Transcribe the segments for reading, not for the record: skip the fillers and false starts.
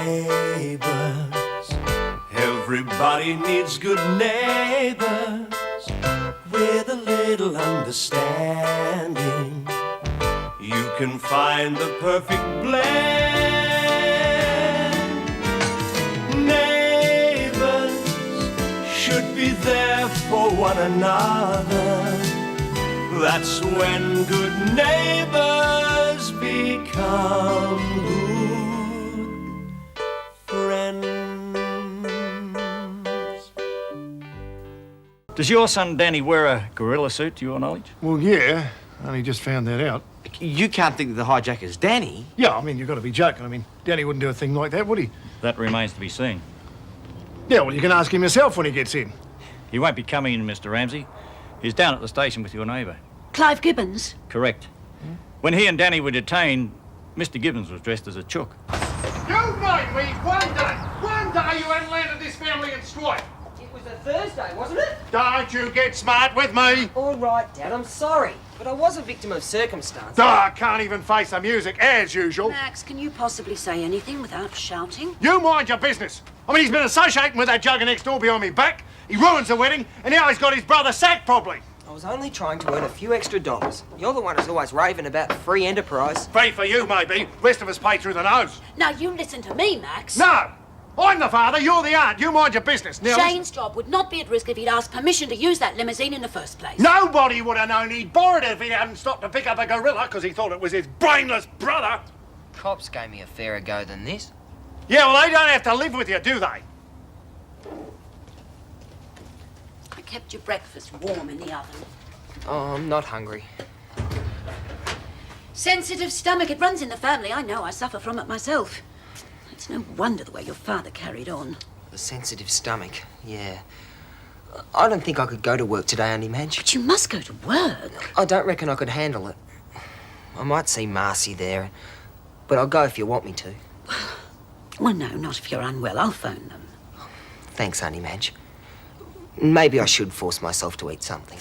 Neighbours, everybody needs good neighbours with a little understanding. You can find the perfect blend. Neighbours should be there for one another. That's when good neighbours become good friends. Does your son Danny wear a gorilla suit, to your knowledge? Well, yeah. Only just found that out. You can't think that the hijacker's Danny? Yeah, I mean, you've got to be joking. I mean, Danny wouldn't do a thing like that, would he? That remains to be seen. Yeah, well, you can ask him yourself when he gets in. He won't be coming in, Mr. Ramsay. He's down at the station with your neighbour. Clive Gibbons? Correct. When he and Danny were detained, Mr. Gibbons was dressed as a chook. You made me one day you hadn't landed this family in strife. It was a Thursday, wasn't it? Don't you get smart with me. All right, Dad, I'm sorry. But I was a victim of circumstance. I can't even face the music, as usual. Max, can you possibly say anything without shouting? You mind your business. I mean, he's been associating with that jugger next door behind me back. He ruins the wedding, and now he's got his brother sacked probably. I was only trying to earn a few extra dollars. You're the one who's always raving about free enterprise. Free for you, maybe. Rest of us pay through the nose. Now, you listen to me, Max. No! I'm the father, you're the aunt. You mind your business. Now, Shane's job would not be at risk if he'd asked permission to use that limousine in the first place. nobody would have known he'd borrowed it if he hadn't stopped to pick up a gorilla because he thought it was his brainless brother. Cops gave me a fairer go than this. Yeah, well, they don't have to live with you, do they? I kept your breakfast warm in the oven. Oh, I'm not hungry. Sensitive stomach, it runs in the family. I know, I suffer from it myself. It's no wonder the way your father carried on. A sensitive stomach, yeah. I don't think I could go to work today, Auntie Madge. But you must go to work. I don't reckon I could handle it. I might see Marcia there, but I'll go if you want me to. Well, no, not if you're unwell. I'll phone them. Thanks, Auntie Madge. Maybe I should force myself to eat something.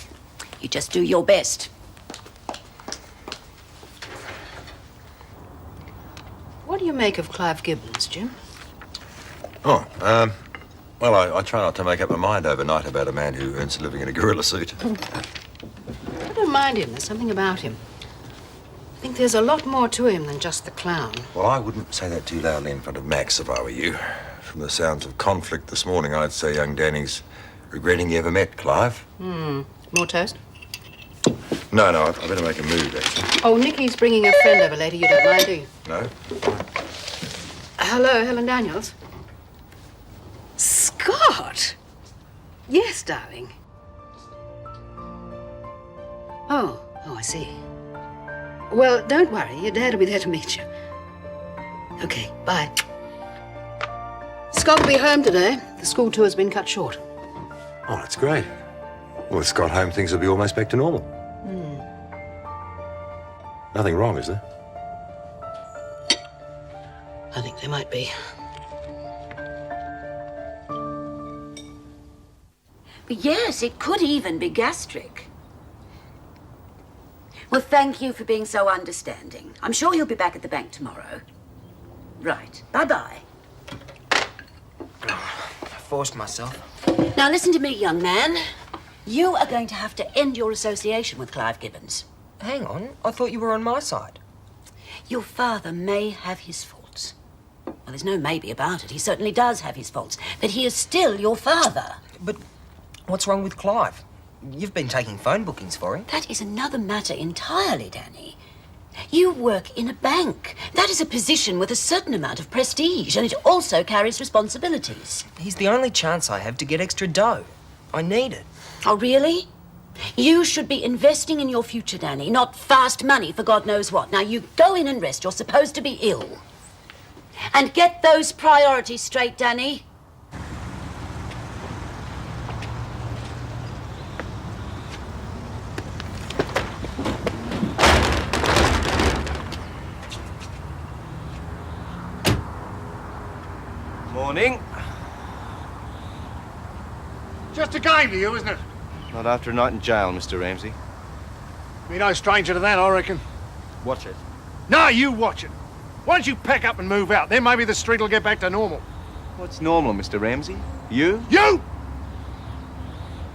You just do your best. What do you make of Clive Gibbons, Jim? Oh, well, I try not to make up my mind overnight about a man who earns a living in a gorilla suit. I don't mind him. There's something about him. I think there's a lot more to him than just the clown. Well, I wouldn't say that too loudly in front of Max if I were you. From the sounds of conflict this morning, I'd say young Danny's regretting he ever met Clive. More toast? No, I better make a move, actually. Oh, Nicky's bringing a friend over later. You don't mind, do you? No? Hello, Helen Daniels. Scott! Yes, darling. Oh, I see. Well, don't worry. Your dad will be there to meet you. Okay, bye. Scott will be home today. The school tour's been cut short. Oh, that's great. Well, with Scott home, things will be almost back to normal. Nothing wrong, is there? I think there might be. But yes, it could even be gastric. Well, thank you for being so understanding. I'm sure he'll be back at the bank tomorrow. Right. Bye-bye. I forced myself. Now, listen to me, young man. You are going to have to end your association with Clive Gibbons. Hang on, I thought you were on my side. Your father may have his faults. Well, there's no maybe about it. He certainly does have his faults. But he is still your father. But what's wrong with Clive? You've been taking phone bookings for him. That is another matter entirely, Danny. You work in a bank. That is a position with a certain amount of prestige, and it also carries responsibilities. He's the only chance I have to get extra dough. I need it. Oh, really? You should be investing in your future, Danny, not fast money for God knows what. Now, you go in and rest. You're supposed to be ill. And get those priorities straight, Danny. Morning. Just a game to you, isn't it? Not after a night in jail, Mr. Ramsay. Be no stranger to that, I reckon. Watch it. No, you watch it. Why don't you pack up and move out? Then maybe the street will get back to normal. What's normal, Mr. Ramsay? You? You!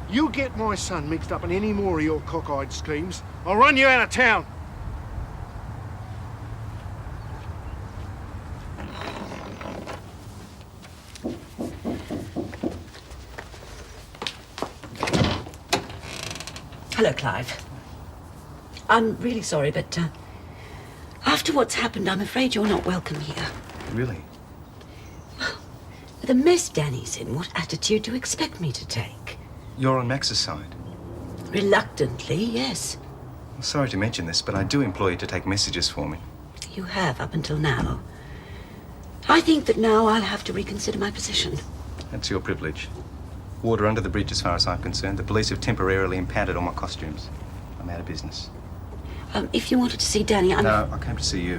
You get my son mixed up in any more of your cockeyed schemes, I'll run you out of town. Hello, Clive. I'm really sorry, but after what's happened, I'm afraid you're not welcome here. Really? The mess Danny's in, what attitude do you expect me to take? You're on Max's side. Reluctantly, yes. I'm sorry to mention this, but I do employ you to take messages for me. You have up until now. I think that now I'll have to reconsider my position. That's your privilege. Water under the bridge as far as I'm concerned. The police have temporarily impounded all my costumes. I'm out of business. If you wanted to see Danny, No, I came to see you.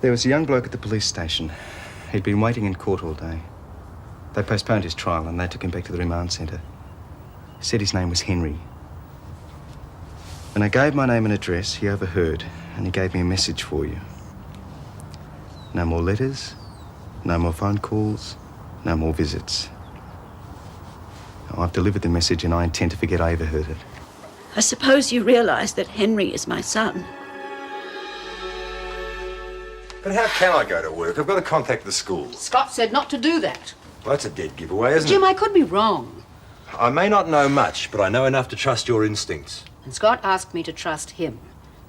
There was a young bloke at the police station. He'd been waiting in court all day. They postponed his trial and they took him back to the remand centre. Said his name was Henry. When I gave my name and address, he overheard and he gave me a message for you. No more letters, no more phone calls, no more visits. I've delivered the message and I intend to forget I ever heard it. I suppose you realise that Henry is my son. But how can I go to work? I've got to contact the school. Scott said not to do that. Well, that's a dead giveaway, isn't Jim, it? I could be wrong. I may not know much, but I know enough to trust your instincts. And Scott asked me to trust him.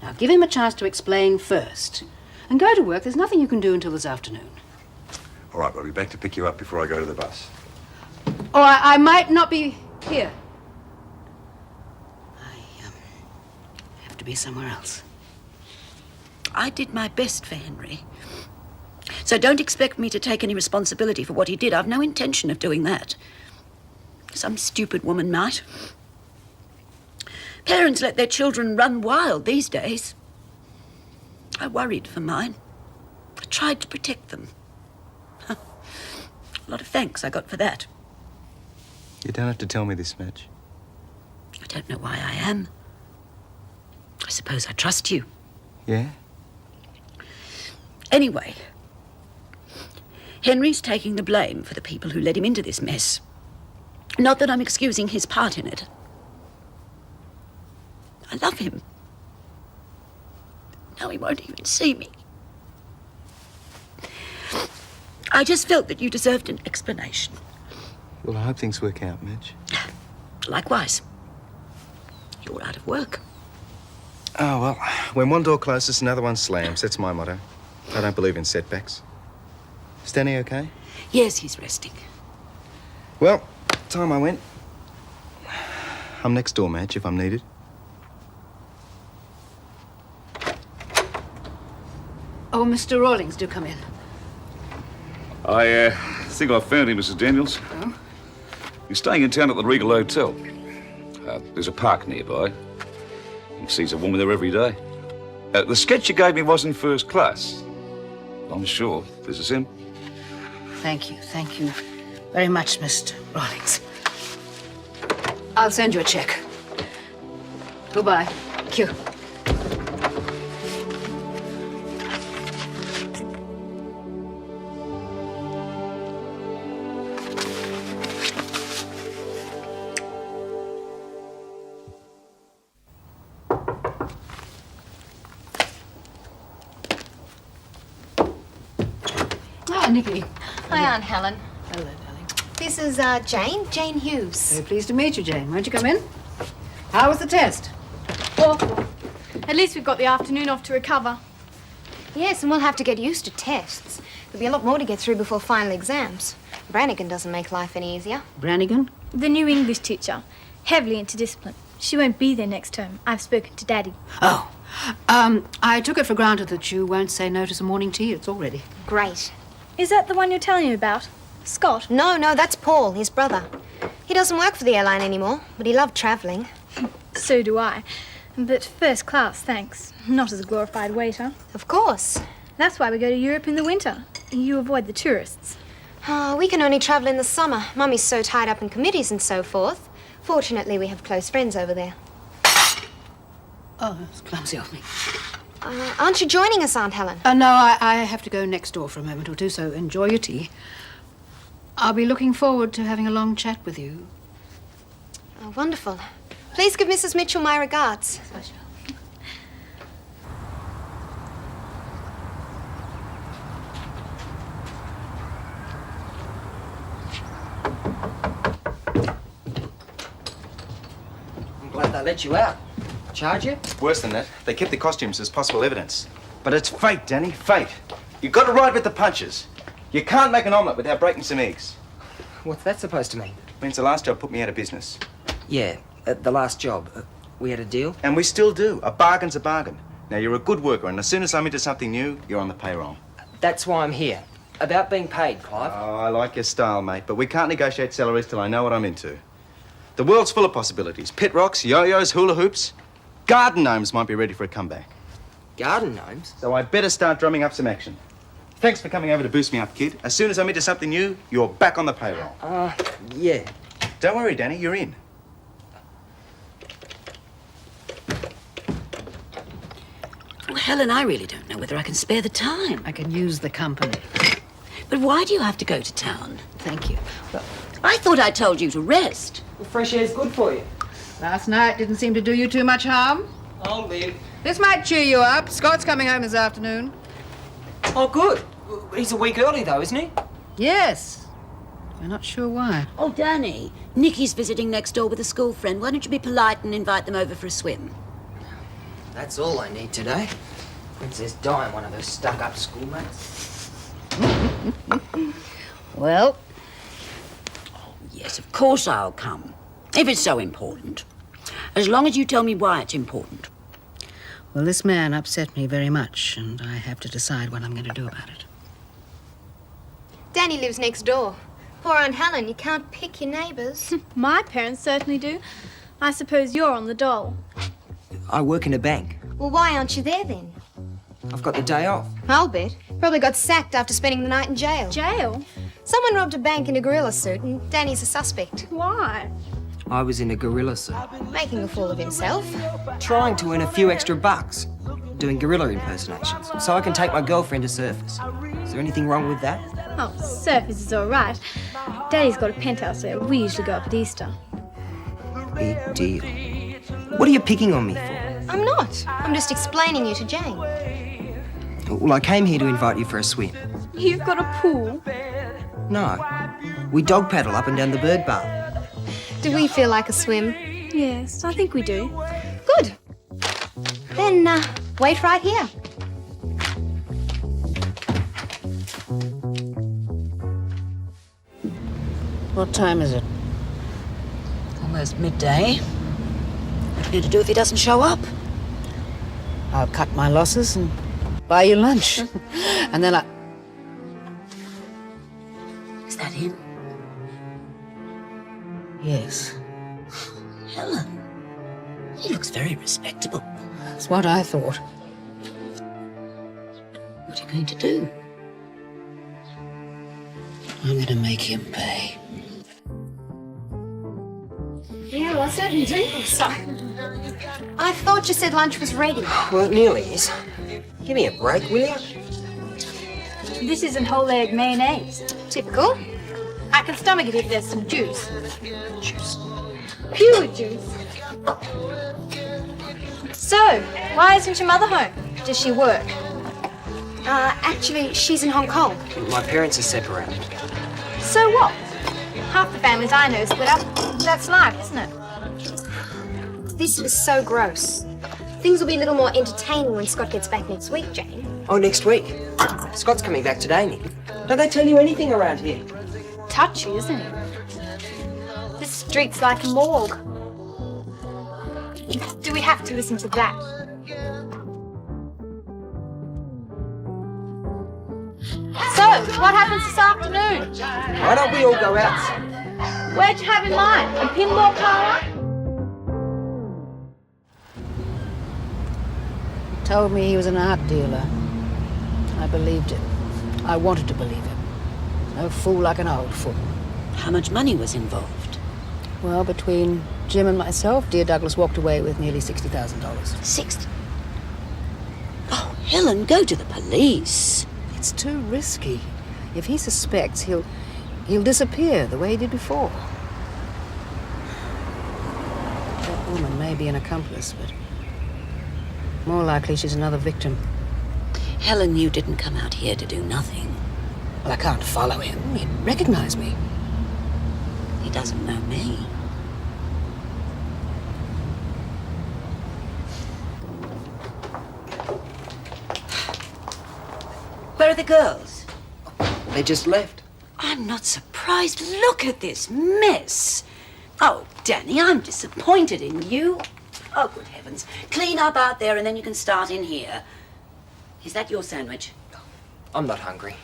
Now, give him a chance to explain first. And go to work. There's nothing you can do until this afternoon. All right, I'll be back to pick you up before I go to the bus. Or I might not be here. I have to be somewhere else. I did my best for Henry. So don't expect me to take any responsibility for what he did. I've no intention of doing that. Some stupid woman might. Parents let their children run wild these days. I worried for mine. I tried to protect them. A lot of thanks I got for that. You don't have to tell me this much. I don't know why I am. I suppose I trust you. Yeah? Anyway, Henry's taking the blame for the people who led him into this mess. Not that I'm excusing his part in it. I love him. Now he won't even see me. I just felt that you deserved an explanation. Well, I hope things work out, Midge. Likewise. You're out of work. Oh, well, when one door closes, another one slams. That's my motto. I don't believe in setbacks. Is Danny okay? Yes, he's resting. Well, time I went. I'm next door, Madge, if I'm needed. Oh, Mr. Rawlings, do come in. I think I found him, Mrs. Daniels. Oh? He's staying in town at the Regal Hotel. There's a park nearby. He sees a woman there every day. The sketch you gave me was in first class. I'm sure this is him. Thank you very much, Mr. Rawlings. I'll send you a check. Goodbye. Thank you. Nikki. Hi, Aunt Helen. Hello, darling. This is Jane Hughes. Very pleased to meet you, Jane. Won't you come in? How was the test? Awful. At least we've got the afternoon off to recover. Yes, and we'll have to get used to tests. There'll be a lot more to get through before final exams. Brannigan doesn't make life any easier. Brannigan? The new English teacher. Heavily into discipline. She won't be there next term. I've spoken to Daddy. Oh. I took it for granted that you won't say no to some morning tea. It's all ready. Great. Is that the one you're telling me about? Scott? No, that's Paul, his brother. He doesn't work for the airline anymore, but he loved travelling. So do I. But first class, thanks. Not as a glorified waiter. Of course. That's why we go to Europe in the winter. You avoid the tourists. We can only travel in the summer. Mummy's so tied up in committees and so forth. Fortunately, we have close friends over there. Oh, it's clumsy of me. Aren't you joining us, Aunt Helen? No, I have to go next door for a moment or two, so enjoy your tea. I'll be looking forward to having a long chat with you. Oh, wonderful. Please give Mrs. Mitchell my regards. I'm glad they let you out. Charge you? Worse than that, they kept the costumes as possible evidence. But it's fate, Danny, fate. You've got to ride with the punches. You can't make an omelette without breaking some eggs. What's that supposed to mean? Means the last job put me out of business. Yeah, the last job. We had a deal? And we still do. A bargain's a bargain. Now, you're a good worker, and as soon as I'm into something new, you're on the payroll. That's why I'm here. About being paid, Clive. Oh, I like your style, mate, but we can't negotiate salaries till I know what I'm into. The world's full of possibilities. Pit rocks, yo-yos, hula hoops. Garden gnomes might be ready for a comeback. Garden gnomes? So I better start drumming up some action. Thanks for coming over to boost me up, kid. As soon as I'm into something new, you're back on the payroll. Yeah. Don't worry, Danny, you're in. Well, Helen, I really don't know whether I can spare the time. I can use the company. But why do you have to go to town? Thank you. Well, I thought I told you to rest. Well, fresh air's good for you. last night didn't seem to do you too much harm. I'll live. This might cheer you up. Scott's coming home this afternoon. Oh, good. He's a week early, though, isn't he? Yes. We're not sure why. Oh, Danny, Nikki's visiting next door with a school friend. Why don't you be polite and invite them over for a swim? That's all I need today. Princess Di, one of her stuck-up schoolmates. Well? Oh, yes, of course I'll come. If it's so important. As long as you tell me why it's important. Well, this man upset me very much, and I have to decide what I'm going to do about it. Danny lives next door. Poor Aunt Helen, you can't pick your neighbours. My parents certainly do. I suppose you're on the dole. I work in a bank. Well, why aren't you there then? I've got the day off. I'll bet. Probably got sacked after spending the night in jail. Jail? Someone robbed a bank in a gorilla suit and Danny's a suspect. Why? I was in a gorilla suit. Making a fool of himself. Trying to earn a few extra bucks. Doing gorilla impersonations. So I can take my girlfriend to surface. Is there anything wrong with that? Oh, surface is all right. Daddy's got a penthouse there. We usually go up at Easter. Big deal. What are you picking on me for? I'm not. I'm just explaining you to Jane. Well, I came here to invite you for a swim. You've got a pool? No. We dog paddle up and down the bird bath. Do we feel like a swim? Yes, I think we do. Good. Then, wait right here. What time is it? Almost midday. What are you going to do if he doesn't show up? I'll cut my losses and buy you lunch. And then Is that him? Yes. Helen. He looks very respectable. That's what I thought. What are you going to do? I'm going to make him pay. Yeah, well, I certainly do. Sorry. I thought you said lunch was ready. Well, it nearly is. Give me a break, will you? This isn't whole egg mayonnaise. Typical. I can stomach it if there's some juice. Juice. Pure juice. So, why isn't your mother home? Does she work? Actually, she's in Hong Kong. My parents are separated. So what? Half the families I know split up. That's life, isn't it? This was so gross. Things will be a little more entertaining when Scott gets back next week, Jane. Oh, next week? Scott's coming back today, Nick. Don't they tell you anything around here? Touchy, isn't it? This street's like a morgue. Do we have to listen to that? So, what happens this afternoon? Why don't we all go out? Where'd you have in mind? A pinball parlour? Told me he was an art dealer. I believed him. I wanted to believe him. No fool like an old fool. How much money was involved? Well, between Jim and myself, dear Douglas walked away with nearly $60,000. 60? Oh, Helen, go to the police. It's too risky. If he suspects, he'll disappear the way he did before. That woman may be an accomplice, but more likely she's another victim. Helen, you didn't come out here to do nothing. Well, I can't follow him. He'd recognize me. He doesn't know me. Where are the girls? They just left. I'm not surprised. Look at this mess. Oh, Danny, I'm disappointed in you. Oh, good heavens. Clean up out there and then you can start in here. Is that your sandwich? I'm not hungry.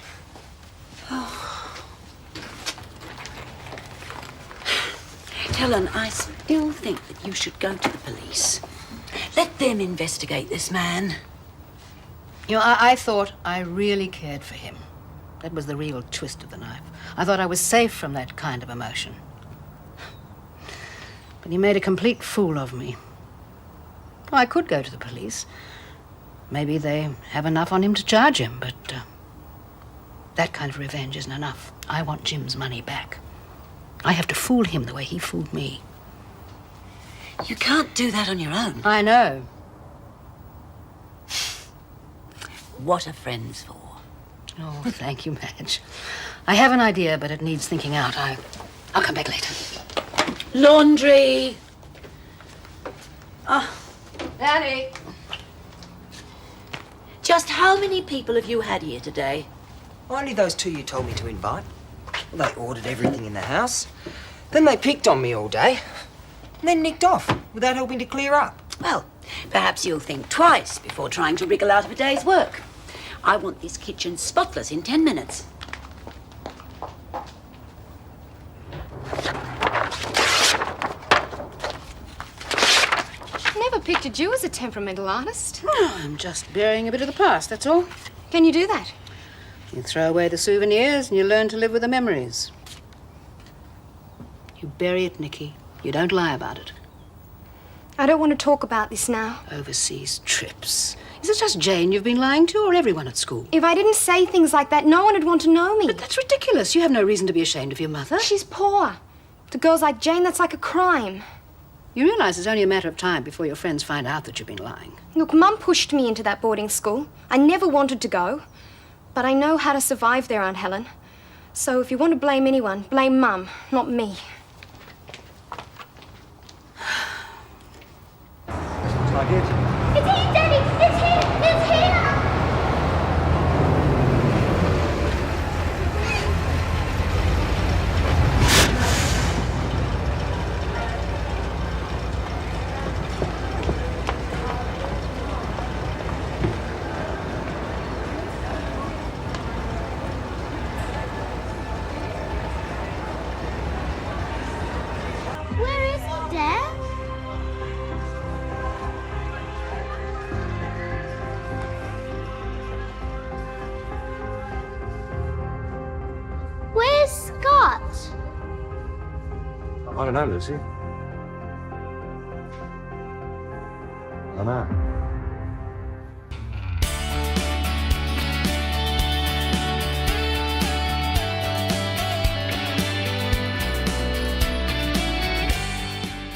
Helen, I still think that you should go to the police. Let them investigate this man. You know, I thought I really cared for him. That was the real twist of the knife. I thought I was safe from that kind of emotion. But he made a complete fool of me. Oh, I could go to the police. Maybe they have enough on him to charge him, but that kind of revenge isn't enough. I want Jim's money back. I have to fool him the way he fooled me. You can't do that on your own. I know. What are friends for? Oh, thank you, Madge. I have an idea, but it needs thinking out. I'll come back later. Laundry. Oh, Daddy. Just how many people have you had here today? Only those two you told me to invite. Well, they ordered everything in the house. Then they picked on me all day. And then nicked off without helping to clear up. Well, perhaps you'll think twice before trying to wriggle out of a day's work. I want this kitchen spotless in 10 minutes. Never pictured you as a temperamental artist. Oh, I'm just burying a bit of the past, that's all. Can you do that? You throw away the souvenirs and you learn to live with the memories. You bury it, Nikki. You don't lie about it. I don't want to talk about this now. Overseas trips. Is it just Jane you've been lying to, or everyone at school? If I didn't say things like that, no one would want to know me. But that's ridiculous. You have no reason to be ashamed of your mother. She's poor. To girls like Jane, that's like a crime. You realize it's only a matter of time before your friends find out that you've been lying. Look, Mum pushed me into that boarding school. I never wanted to go. But I know how to survive there, Aunt Helen. So if you want to blame anyone, blame Mum, not me. Looks like it. It's here, Daddy! It's here! It's here! Where is he, Dad? Where's Scott? I don't know, Lucy. I don't know.